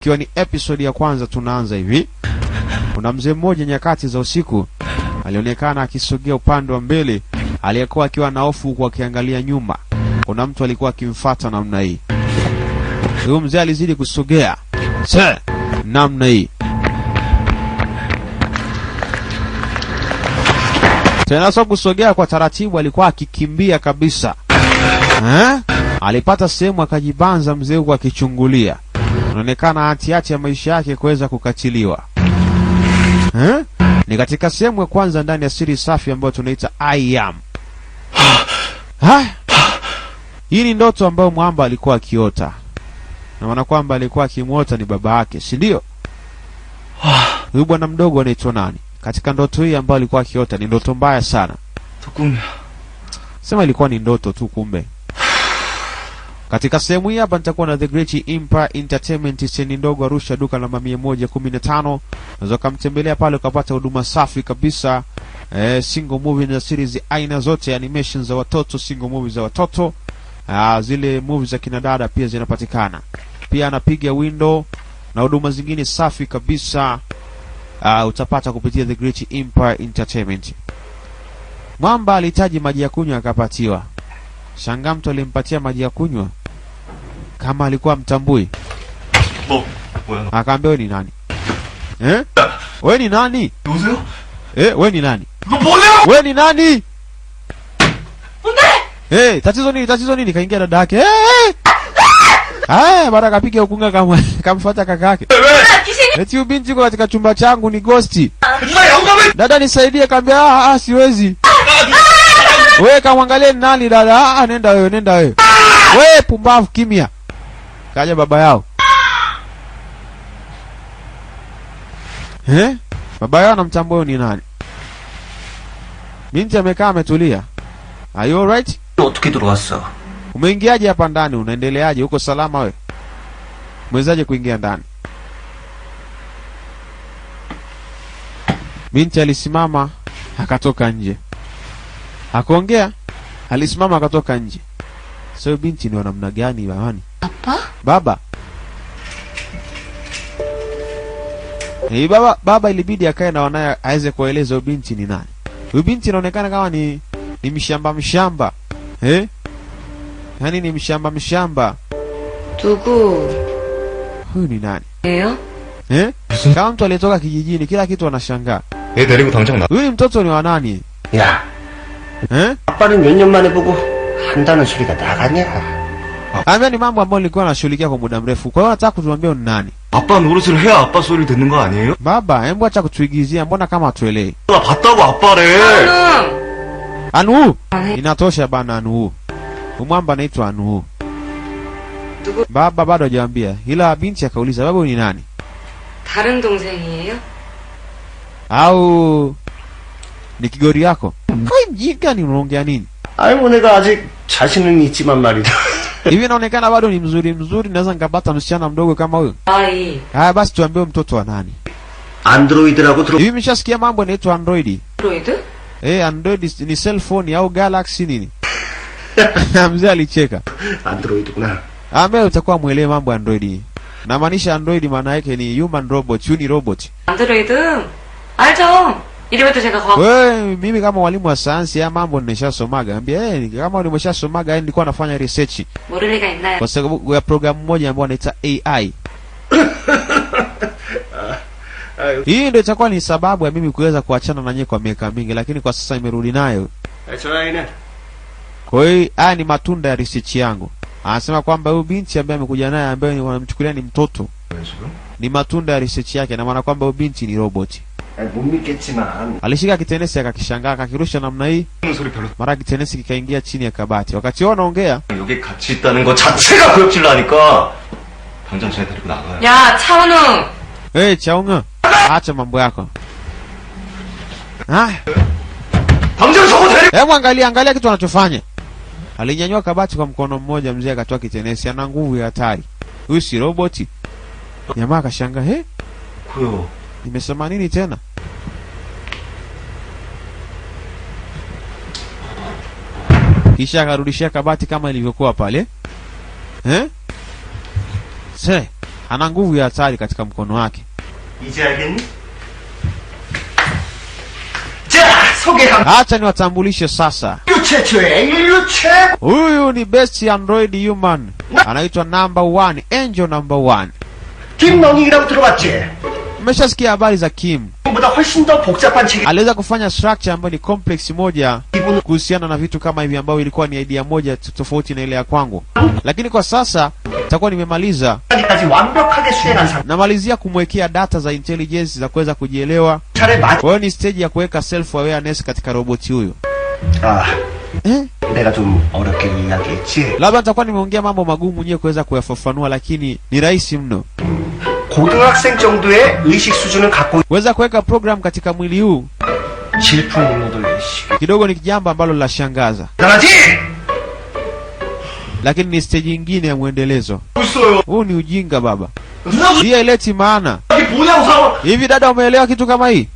Ikiwa ni episode ya kwanza tunaanza hivi. Kuna mzee mmoja nyakati za usiku alionekana akisogea upande wa mbele, aliyekuwa akiwa na hofu huku akiangalia nyuma. Kuna mtu alikuwa akimfuata namna hii. Huyo mzee alizidi kusogea namna hii. Tena sio kusogea kwa taratibu, alikuwa akikimbia kabisa. Alipata sehemu akajibanza mzee huko akichungulia. Inaonekana hati ya maisha yake kuweza kukatiliwa. Ni katika sehemu ya kwanza ndani ya siri safi ambayo tunaita I Am. Hii ni ndoto ambayo mwamba alikuwa akiota. Na maana kwamba alikuwa akimuota ni baba yake, si ndio? Huyu bwana mdogo anaitwa nani? Katika ndoto hii ambayo alikuwa akiota ni ndoto mbaya sana. Sema ilikuwa ni ndoto tu kumbe. Katika sehemu hii hapa nitakuwa na The Great Empire Entertainment seni ndogo Arusha, duka namba 115. Unaweza kumtembelea pale ukapata huduma safi kabisa. Single movie na series aina zote, animations za watoto, single movies za watoto. Zile movies za kina dada pia zinapatikana. Pia anapiga window na huduma zingine safi kabisa. Utapata kupitia The Great Empire Entertainment. Mwamba alihitaji maji ya kunywa akapatiwa. Shangaa mtu alimpatia maji ya kunywa kama alikuwa mtambui. Akaambia wewe ni nani? Wewe ni nani? Wewe ni nani? Wewe ni nani? Tatizo nini? Kaingia dada yake. Baraka akapiga ukunga kama kamfuata kakake. Eti binti yuko katika chumba changu ni ghosti. Dada nisaidie, kaambia siwezi. Wewe kamwangalie nani dada? Nenda wewe. Wewe pumbavu, kimya. Kaja baba yao. Baba yao anamtambua ni nani? Binti amekaa ametulia. Are you alright? 어떻게 들어왔어? Umeingiaje hapa ndani? Unaendeleaje? Uko salama wewe? Mwezaje kuingia ndani? Binti alisimama akatoka nje. Hakuongea, alisimama akatoka nje. Sio binti ni namna gani bawani? Baba. Baba ilibidi akae na wanae aweze kueleza binti ni nani. Huyu binti inaonekana kama ni mshamba. Yaani ni mshamba. 누구? Huyu ni nani? 예요? Kama mtu aliyetoka kijijini, kila kitu anashangaa. 애 데리고 당장 나. Huyu mtoto ni wa nani? 야. 아빠는 몇 년 만에 보고 한다는 소리가 나가냐? Ni mambo ambayo nilikuwa nashughulikia kwa muda mrefu. Kwa hiyo nataka kutuambia ni nani? 아빠 노릇을 해야 아빠 소리를 듣는 거 아니에요? Baba, hebu acha kutuigizia, mbona kama hatuelewi? 나 봤다고 아빠래. Anu! Inatosha bana Anu. Umwamba anaitwa Anu. Baba bado hajaambia. Ila binti akauliza, baba ni nani? 다른 동생이에요? Au ni kigori yako? Wewe mjinga ni unaongea nini? 아이고 내가 아직 자신은 있지만 말이다. Hivi inaonekana bado ni mzuri, naweza nikapata msichana mdogo kama huyo. Basi tuambie mtoto wa nani? 안드로이드라고 들어. Hivi mshasikia mambo yanaitwa Android? Android? Android ni cell phone au Galaxy nini? Mzee alicheka. 안드로이드구나. Ambaye utakuwa muelewe mambo Android. Na maanisha Android maana yake ni human robot, uni robot. Android? 알죠. 이름부터 제가 Wewe mimi kama mwalimu wa sayansi ya mambo nimeshasomaga. Ambia kama ulimeshasomaga nilikuwa nafanya research. 모를 리가 있나요? Kwa sababu ya programu moja ambayo inaitwa AI. Hii ndio itakuwa ni sababu ya mimi kuweza kuachana na nyie kwa miaka mingi, lakini kwa sasa nimerudi nayo. Kwa hiyo haya ni matunda ya research yangu. Anasema kwamba huyu binti ambaye amekuja naye ambaye ni wanamchukulia ni mtoto. Ni matunda ya research yake, na maana kwamba huyu binti ni robot. Alishika kitenesi akakishangaa akakirusha namna hii. Mara kitenesi kikaingia chini ya kabati. Wakati wao wanaongea, 여기 같이 있다는 거 자체가 구역질 나니까 당장 쟤 데리고 나가요. 야, 차은우. 차은우. Acha mambo yako. 당장 저거 데리고. Hebu angalia kitu anachofanya. Alinyanyua kabati kwa mkono mmoja, mzee akatoa kitenesi, ana nguvu ya hatari. Huyu si roboti. Jamaa akashangaa, kuyo. Nimesema nini tena? Kisha akarudishia kabati kama ilivyokuwa pale. ana nguvu ya hatari katika mkono wake. 이제 알겠니? 자, 소개합니다. Acha niwatambulishe sasa. 인류 최초의 인류 최고. Huyu ni best android human. Anaitwa number 1, Angel number 1. 김농익이라고 들어봤지? Umeshasikia habari za Kim? 보다 훨씬 더 복잡한 체계. Aliweza kufanya structure ambayo ni complex moja 기본 kuhusiana na vitu kama hivi ambao ilikuwa ni idea moja tofauti na ile ya kwangu. Lakini kwa sasa nitakuwa nimemaliza. 까지 완벽하게 수행한 사람. Namalizia kumwekea data za intelligence za kuweza kujielewa. 차례 맞. Kwa hiyo ni stage ya kuweka self awareness katika roboti huyo. 아, Eh? 내가 좀 어렵게 이야기했지. Labda nitakuwa nimeongea mambo magumu nyewe kuweza kuyafafanua, lakini ni rahisi mno. 고등학생 정도의 의식 수준을 갖고 Kuweza kuweka program katika mwili huu 질풍노도의 kidogo ni jambo ambalo linashangaza, 대단하지? lakini ni stage nyingine ya muendelezo. 벌써요. Huu ni ujinga baba. 누나 Hii haileti maana. 이게 뭐냐고 사람. Hivi dada umeelewa kitu kama hii?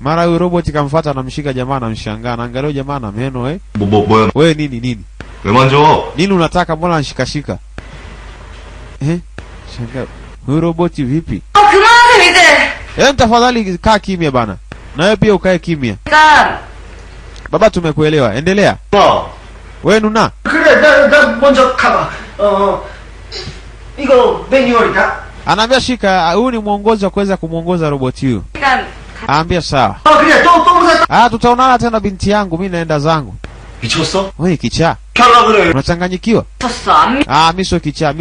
Mara huyo robot kamfuata anamshika jamaa anamshangaa. Anaangalia jamaa na meno 뭐야? Wewe nini? 왜 만져? Nini unataka, mbona anashikashika? Shangaa. Huyo robot vipi? 그만하세요, 이제! Tafadhali kaa kimya bana. Na wewe pia ukae kimya. 그러니까, Baba tumekuelewa. Endelea. Wewe Nuna. 그래, 나 먼저 가봐. 이거 매뉴얼이다. Anaambia shika, huyu ni mwongozi wa kuweza kumuongoza roboti huyu. 그러니까, Aambia sawa. 그래, 또 보자. Tutaonana tena binti yangu, mimi naenda zangu. 미쳤어? Wewe kichaa. 켜라 그래. Unachanganyikiwa? 졌어. 안 Mimi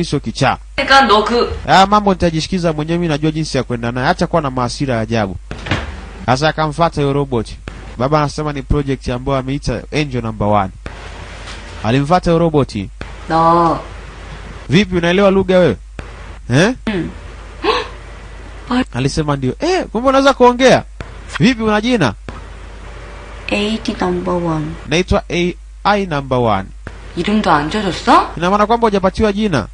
sio kichaa. 그러니까 너 Mambo nitajishikiza mwenyewe, mimi najua jinsi ya kwenda naye. Acha kuwa na maasira ya ajabu. Sasa akamfuata yule robot. Baba anasema ni project ambayo ameita Angel number 1. Alimfuata yule robot. 너 Vipi, unaelewa lugha wewe? Alisema ndio. Kumbe unaweza kuongea. Vipi, una jina? AD number 1. Naitwa AI number 1. 이름도 안 줘줬어? Ina maana kwamba hujapatiwa jina.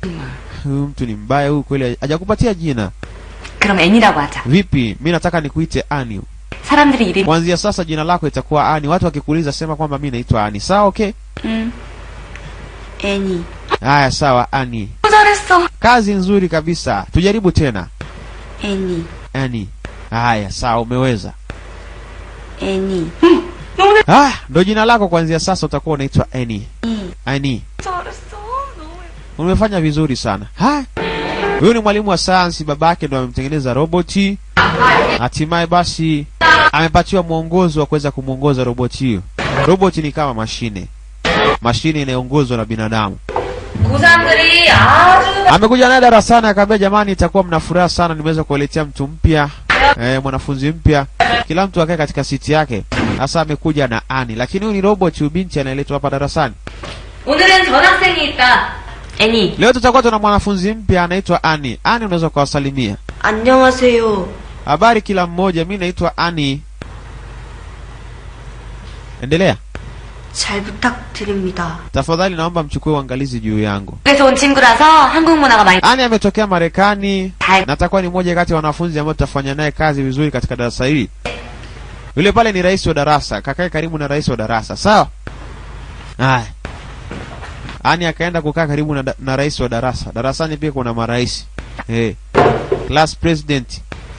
Huyu mtu ni mbaya huyu kweli, hajakupatia jina. 그럼 N이라고 하자. Vipi, mimi nataka nikuite Ani. 사람들이 이름 Kuanzia sasa jina lako itakuwa Ani. Watu wakikuuliza sema kwamba mimi naitwa Ani. Sawa, okay? Annie. Haya, sawa Ani. 잘했어. Kazi nzuri kabisa. Tujaribu tena. Annie. Ani. Haya, sawa, umeweza. Annie. Ndio jina lako kuanzia sasa utakuwa unaitwa Ani. Ani. 잘했어. 너무 Umefanya vizuri sana. Huyu ni mwalimu wa sayansi, babake ndo amemtengeneza roboti. Hatimaye basi amepatiwa mwongozo wa kuweza kumuongoza roboti hiyo. Roboti ni kama mashine. Mashine inayoongozwa na binadamu. 고3들이 아주 Amekuja naye darasani akamwambia, jamani, itakuwa mna furaha sana, nimeweza kuwaletea mtu mpya, mwanafunzi mpya. Kila mtu akae katika siti yake. Sasa amekuja na Ani, lakini huyu ni robot, huyu binti anayeletwa hapa darasani. 오늘은 전학생이 있다. 애니. Leo tutakuwa tuna mwanafunzi mpya anaitwa Ani. Ani, unaweza kuwasalimia. 안녕하세요. Habari kila mmoja, mimi naitwa Ani. Endelea. 잘 부탁드립니다. Tafadhali naomba mchukue uangalizi juu yangu. 그래서 온 친구라서 한국 문화가 많이 Ani ametokea Marekani na atakuwa ni mmoja kati ya wanafunzi ambao tutafanya naye kazi vizuri katika darasa hili. Yule pale ni rais wa darasa, kakae karibu na rais wa darasa, sawa? Ani akaenda kukaa karibu na rais wa darasa. Darasani pia kuna marais. Class president.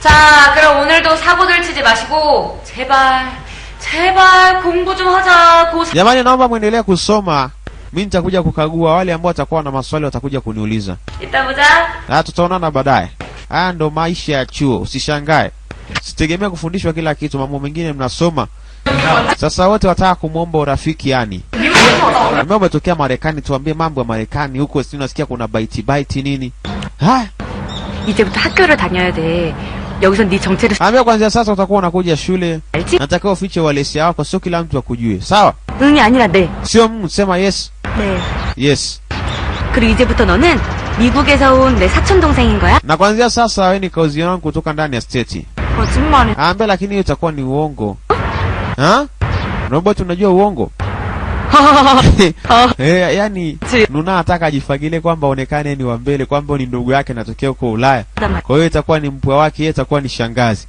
자, 그럼 오늘도 사고들 치지 마시고 제발 공부 좀 하자. Jamani, naomba muendelee kusoma. Mimi nitakuja kukagua, wale ambao watakuwa na maswali watakuja kuniuliza. 이따 보자. Tutaonana baadaye. Haya ndo maisha ya chuo, usishangae. Sitegemea kufundishwa kila kitu, mambo mengine mnasoma. Sasa wote wataka kumuomba urafiki yani. Mimi umetokea Marekani, tuambie mambo ya Marekani huko, si unasikia kuna bite nini? 이제부터 학교를 다녀야 돼. 여기서 네 정체를 Ambia kwanza sasa utakuwa unakuja shule. 알지? Nataka ufiche walesi wako, sio kila mtu akujue. Sawa? 응이 아니라 네. Sio sema yes. 네. Yes. 그리고 이제부터 너는 미국에서 온 내 사촌 동생인 거야? Na kwanza sasa wewe ni kauzi yangu kutoka ndani ya state. 거짓말해. Ambia lakini hiyo itakuwa ni uongo. Robot, unajua uongo? Yani Nuna ataka ajifagilie kwamba onekane ni wa mbele, kwamba ni ndugu yake natokea huko Ulaya. Kwa hiyo itakuwa ni mpwa wake, yeye itakuwa ni shangazi.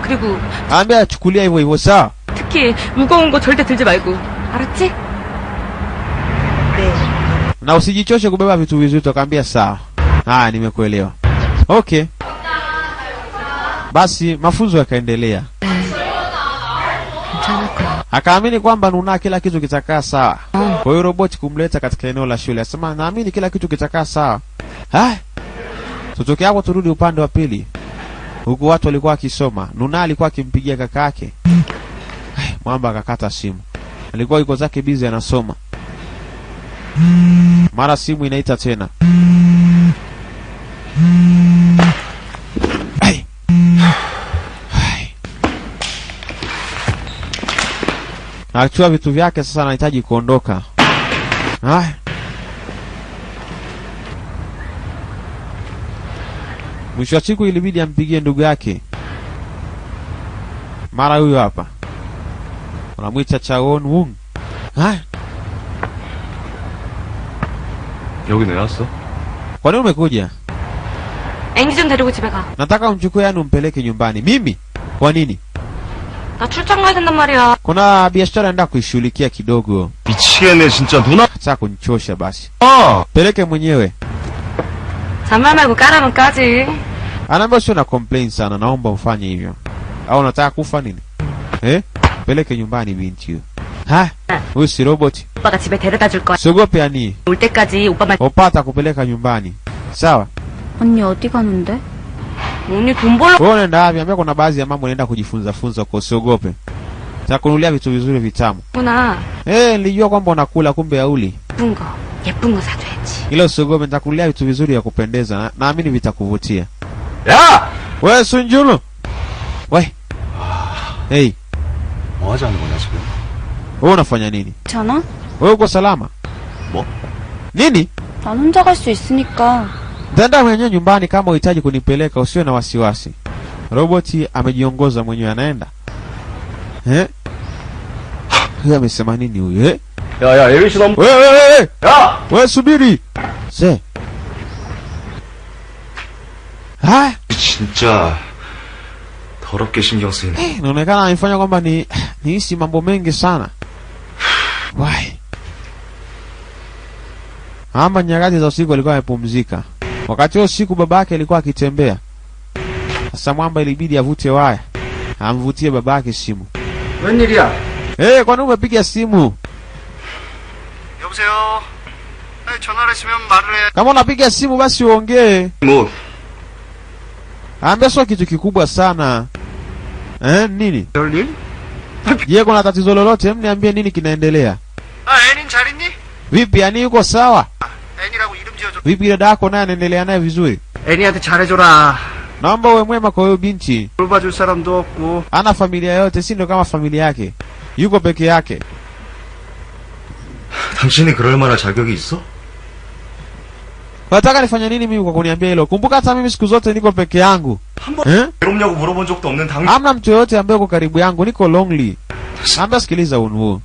그리고 Ambia chukulia hivyo sawa? 특히 무거운 거 절대 들지 말고. 알았지? 네. Na usijichoshe kubeba vitu vizito, kaambia sawa. Nimekuelewa. Okay. Basi mafunzo yakaendelea. Akaamini kwamba Nuna kila kitu kitakaa sawa. Kwa hiyo roboti kumleta katika eneo la shule. Asema naamini kila kitu kitakaa sawa. Tutoke hapo turudi upande wa pili. Huku watu walikuwa wakisoma. Nuna alikuwa akimpigia kaka yake. Mwamba akakata simu. Alikuwa yuko zake busy anasoma. Mara simu inaita tena. Achukua vitu vyake sasa, anahitaji kuondoka. Mwisho wa siku ilibidi ampigie ndugu yake. Mara huyo hapa. Wanamwita Chaon Wung. 여기 왜 왔어? Kwa nini umekuja? 애니 좀 데리고 집에 가. Nataka umchukue yani umpeleke nyumbani. Mimi? Kwa nini? 나 출장 가야 된단 말이야. Kuna biashara naenda kuishughulikia kidogo. 미치겠네 진짜 누나. Sasa kunichosha basi. 아! Peleke mwenyewe. 잔말 말고 까라면 까지. Anaambia sio na complain sana, naomba ufanye hivyo. Au unataka kufa nini? Peleke nyumbani binti huyo. Huyu si robot. 오빠가 집에 데려다 줄 거야. Siogope yani. 올 때까지 오빠 말. Opata kupeleka nyumbani. Sawa? 언니 어디 가는데? 언니 돈 벌러. Wewe unaenda wapi? Ambia kuna baadhi ya mambo unaenda kujifunza kwa usiogope. Takunulia vitu vizuri vitamu. 구나. Nilijua kwamba unakula kumbe hauli. 예쁜 거 사줘야지. Ila usiogope, nitakunulia vitu vizuri vya kupendeza. Naamini vitakuvutia. 야! Wewe Sunjulu. Wewe. Hey. 뭐 하자는 거냐 지금? Wewe unafanya nini? 괜찮아? Wewe uko salama? 뭐? Nini? 난 혼자 갈 수 있으니까. Nitaenda mwenyewe nyumbani kama uhitaji kunipeleka, usiwe na wasiwasi. Roboti amejiongoza mwenyewe anaenda. Huyu amesema nini huyu? 야야 에이씨 너무. Wewe! 야! Wewe subiri. Se. 진짜 더럽게 신경 쓰이네. Inaonekana anafanya kwamba nihisi mambo mengi sana. Why? Amba nyakati za usiku alikuwa amepumzika. Wakati wa usiku babake alikuwa akitembea. Sasa Mwamba ilibidi avute waya. Amvutie babake simu. 웬일이야? Kwa nini umepiga simu? 여보세요? 아니, 전화를 했으면 말을 해. Kama unapiga simu basi uongee. 뭐 Ambia sio kitu kikubwa sana. Nini? 별일? Je, kuna tatizo lolote? Mniambie nini kinaendelea. 애닌 잘 있니? Vipi, yani yuko sawa? 애니라고 이름 지어줘. Vipi dada yako naye anaendelea naye vizuri? 애니한테 잘해줘라. Naomba uwe mwema kwa huyo binti. 돌봐줄 사람도 없고. Hana familia yote, si ndio kama familia yake. Yuko peke yake. 당신이 그럴 만한 자격이 있어? Unataka nifanye nini mimi kwa kuniambia hilo? Kumbuka hata mimi siku zote niko peke yangu. 한번 괴롭냐고 물어본 적도 없는 당신. Hamna mtu yote ambaye uko karibu yangu, niko lonely. Naambia sikiliza Unwu.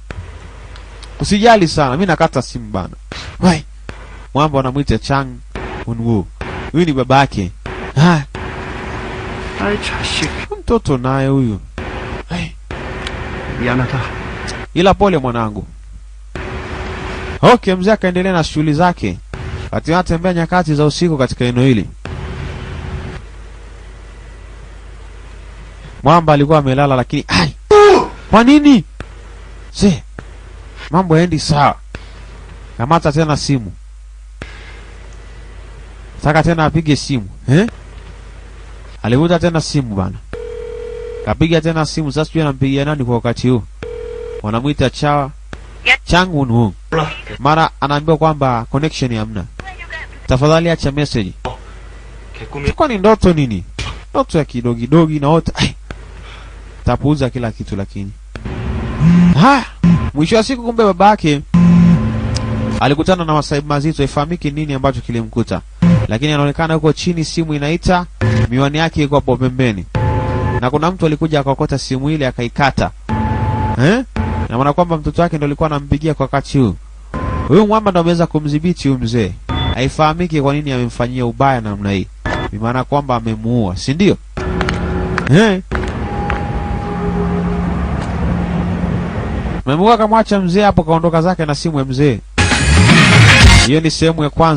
Usijali sana, mimi nakata simu bana. Wai. Mwamba anamuita Chang Unwu. Huyu ni babake. 아이, 자식. Mtoto naye huyu. 미안하다. Ila pole mwanangu. Okay, mzee akaendelea na shughuli zake. Ati anatembea nyakati za usiku katika eneo hili. Mwamba alikuwa amelala lakini kwa nini? Mambo yaendi sawa. Kamata tena simu. Saka tena apige simu. Alivuta tena simu bana. Kapiga tena simu, sasa sijui anampigia nani kwa wakati huu. Wanamuita Chang Won. Mara anaambiwa kwamba connection hamna. Tafadhali acha message. Kwa ni ndoto nini? Ndoto ya kidogi na wote. Tapuuza kila kitu lakini. Mwisho wa siku kumbe babake alikutana na masaibu mazito, ifahamiki nini ambacho kilimkuta. Lakini anaonekana yuko chini, simu inaita, miwani yake iko hapo pembeni. Na kuna mtu alikuja akakota simu ile akaikata. Na maana kwamba mtoto wake ndio alikuwa anampigia kwa wakati huu. Huyu Mwamba ndio ameweza kumdhibiti huyu mzee. Haifahamiki kwa nini amemfanyia ubaya namna hii. Ni maana kwamba amemuua, si ndio? Memuka kamwacha mzee hapo, kaondoka zake na simu ya mzee. Hiyo ni sehemu ya kwanza.